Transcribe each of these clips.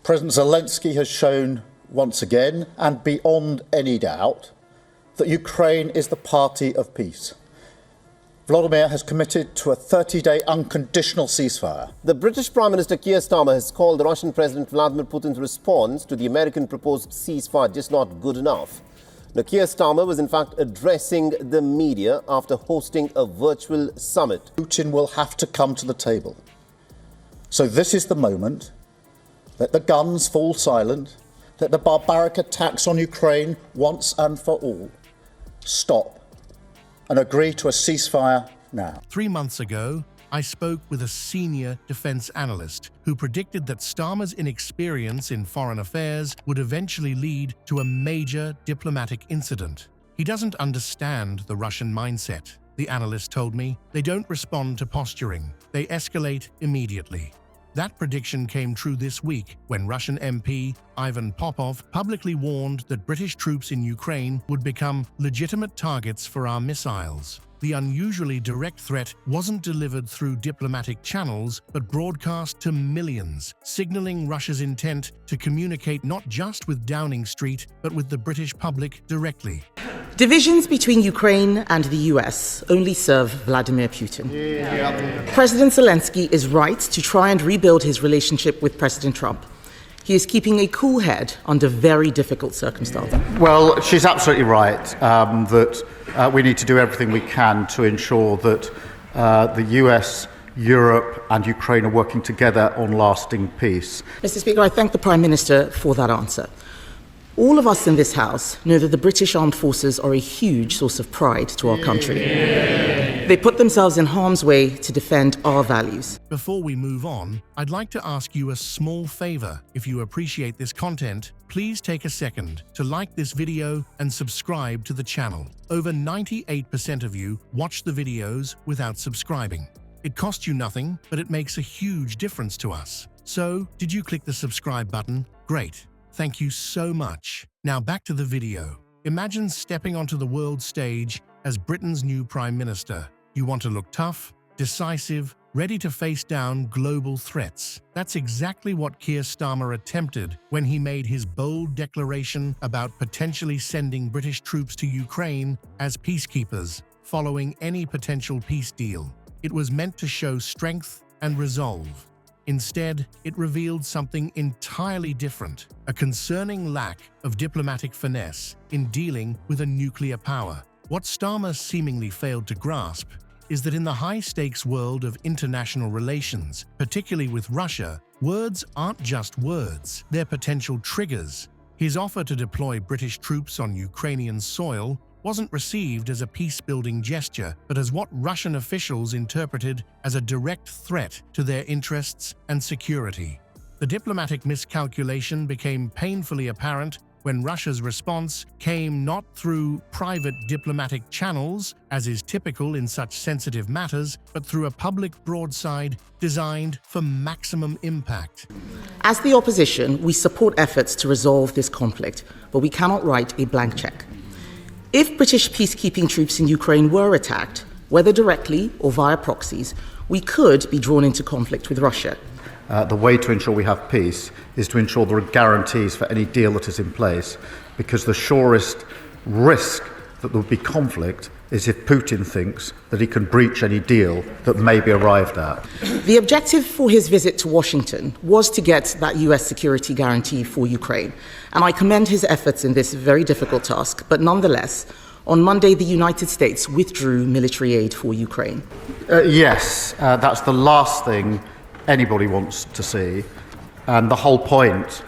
President Zelensky has shown once again, and beyond any doubt, that Ukraine is the party of peace. Vladimir has committed to a 30-day unconditional ceasefire. The British Prime Minister Keir Starmer has called the Russian President Vladimir Putin's response to the American proposed ceasefire just not good enough. Now, Keir Starmer was in fact addressing the media after hosting a virtual summit. Putin will have to come to the table. So this is the moment. Let the guns fall silent. Let the barbaric attacks on Ukraine once and for all stop. And agree to a ceasefire now. 3 months ago, I spoke with a senior defense analyst who predicted that Starmer's inexperience in foreign affairs would eventually lead to a major diplomatic incident. He doesn't understand the Russian mindset. The analyst told me they don't respond to posturing. They escalate immediately. That prediction came true this week when Russian MP Ivan Popov publicly warned that British troops in Ukraine would become legitimate targets for our missiles. The unusually direct threat wasn't delivered through diplomatic channels, but broadcast to millions, signaling Russia's intent to communicate not just with Downing Street, but with the British public directly. Divisions between Ukraine and the US only serve Vladimir Putin. President Zelensky is right to try and rebuild his relationship with President Trump. He is keeping a cool head under very difficult circumstances. Well, she's absolutely right that we need to do everything we can to ensure that the US, Europe and Ukraine are working together on lasting peace. Mr. Speaker, I thank the Prime Minister for that answer. All of us in this House know that the British Armed Forces are a huge source of pride to our country. They put themselves in harm's way to defend our values. Before we move on, I'd like to ask you a small favor. If you appreciate this content, please take a second to like this video and subscribe to the channel. Over 98% of you watch the videos without subscribing. It costs you nothing, but it makes a huge difference to us. So, did you click the subscribe button? Great. Thank you so much. Now back to the video. Imagine stepping onto the world stage as Britain's new Prime Minister. You want to look tough, decisive, ready to face down global threats. That's exactly what Keir Starmer attempted when he made his bold declaration about potentially sending British troops to Ukraine as peacekeepers, following any potential peace deal. It was meant to show strength and resolve. Instead, it revealed something entirely different, a concerning lack of diplomatic finesse in dealing with a nuclear power. What Starmer seemingly failed to grasp is that in the high-stakes world of international relations, particularly with Russia, words aren't just words, they're potential triggers. His offer to deploy British troops on Ukrainian soil wasn't received as a peace-building gesture, but as what Russian officials interpreted as a direct threat to their interests and security. The diplomatic miscalculation became painfully apparent when Russia's response came not through private diplomatic channels, as is typical in such sensitive matters, but through a public broadside designed for maximum impact. As the opposition, we support efforts to resolve this conflict, but we cannot write a blank check. If British peacekeeping troops in Ukraine were attacked, whether directly or via proxies, we could be drawn into conflict with Russia. The way to ensure we have peace is to ensure there are guarantees for any deal that is in place, because the surest risk that there would be conflict is if Putin thinks that he can breach any deal that may be arrived at. The objective for his visit to Washington was to get that US security guarantee for Ukraine, and I commend his efforts in this very difficult task, but nonetheless, on Monday the United States withdrew military aid for Ukraine. Yes, that's the last thing anybody wants to see, and the whole point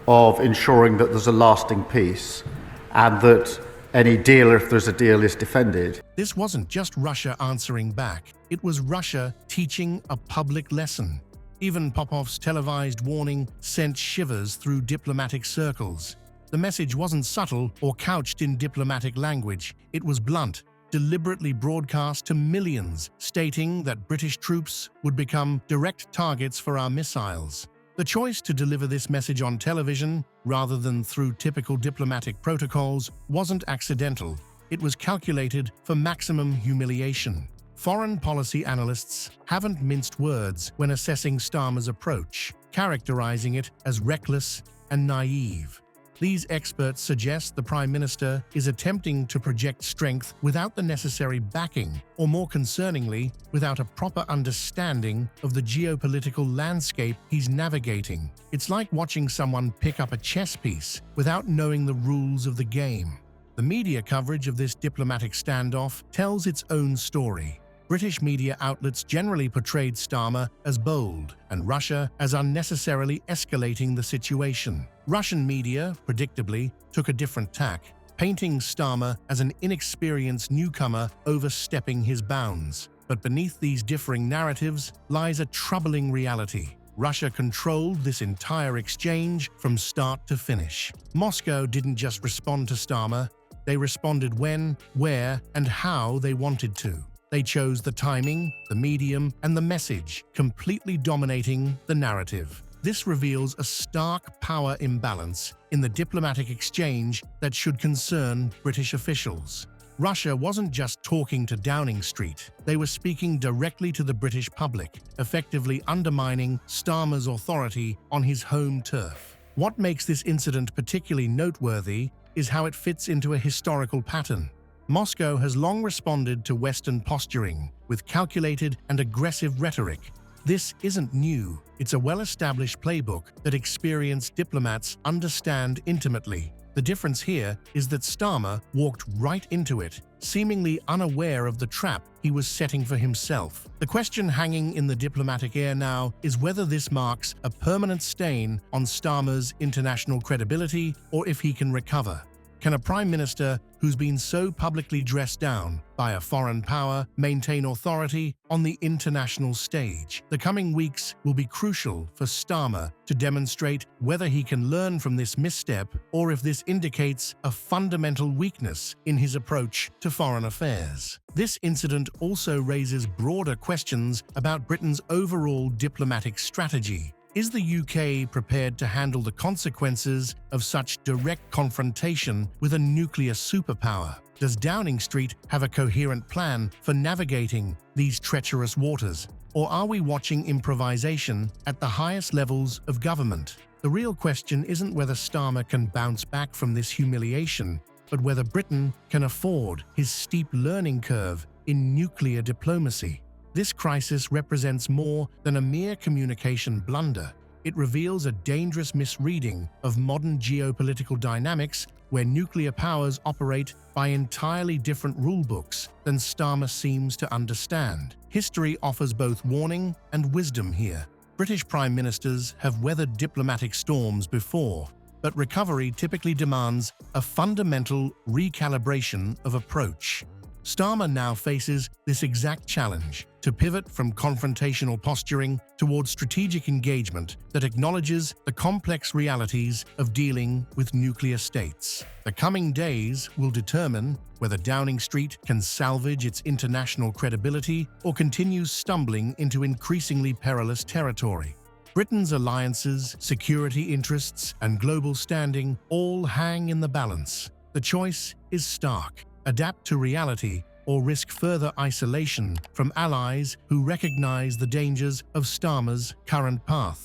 of ensuring that there's a lasting peace and that any deal, if there's a deal, is defended. This wasn't just Russia answering back. It was Russia teaching a public lesson. Even Popov's televised warning sent shivers through diplomatic circles. The message wasn't subtle or couched in diplomatic language. It was blunt, deliberately broadcast to millions, stating that British troops would become direct targets for our missiles. The choice to deliver this message on television, rather than through typical diplomatic protocols, wasn't accidental. It was calculated for maximum humiliation. Foreign policy analysts haven't minced words when assessing Starmer's approach, characterizing it as reckless and naive. These experts suggest the Prime Minister is attempting to project strength without the necessary backing, or more concerningly, without a proper understanding of the geopolitical landscape he's navigating. It's like watching someone pick up a chess piece without knowing the rules of the game. The media coverage of this diplomatic standoff tells its own story. British media outlets generally portrayed Starmer as bold and Russia as unnecessarily escalating the situation. Russian media, predictably, took a different tack, painting Starmer as an inexperienced newcomer overstepping his bounds. But beneath these differing narratives lies a troubling reality. Russia controlled this entire exchange from start to finish. Moscow didn't just respond to Starmer, they responded when, where, and how they wanted to. They chose the timing, the medium, and the message, completely dominating the narrative. This reveals a stark power imbalance in the diplomatic exchange that should concern British officials. Russia wasn't just talking to Downing Street, they were speaking directly to the British public, effectively undermining Starmer's authority on his home turf. What makes this incident particularly noteworthy is how it fits into a historical pattern. Moscow has long responded to Western posturing with calculated and aggressive rhetoric. This isn't new. It's a well-established playbook that experienced diplomats understand intimately. The difference here is that Starmer walked right into it, seemingly unaware of the trap he was setting for himself. The question hanging in the diplomatic air now is whether this marks a permanent stain on Starmer's international credibility or if he can recover. Can a prime minister who's been so publicly dressed down by a foreign power maintain authority on the international stage? The coming weeks will be crucial for Starmer to demonstrate whether he can learn from this misstep or if this indicates a fundamental weakness in his approach to foreign affairs. This incident also raises broader questions about Britain's overall diplomatic strategy. Is the UK prepared to handle the consequences of such direct confrontation with a nuclear superpower? Does Downing Street have a coherent plan for navigating these treacherous waters? Or are we watching improvisation at the highest levels of government? The real question isn't whether Starmer can bounce back from this humiliation, but whether Britain can afford his steep learning curve in nuclear diplomacy. This crisis represents more than a mere communication blunder. It reveals a dangerous misreading of modern geopolitical dynamics where nuclear powers operate by entirely different rulebooks than Starmer seems to understand. History offers both warning and wisdom here. British prime ministers have weathered diplomatic storms before, but recovery typically demands a fundamental recalibration of approach. Starmer now faces this exact challenge: to pivot from confrontational posturing towards strategic engagement that acknowledges the complex realities of dealing with nuclear states. The coming days will determine whether Downing Street can salvage its international credibility or continues stumbling into increasingly perilous territory. Britain's alliances, security interests, and global standing all hang in the balance. The choice is stark: adapt to reality or risk further isolation from allies who recognize the dangers of Starmer's current path.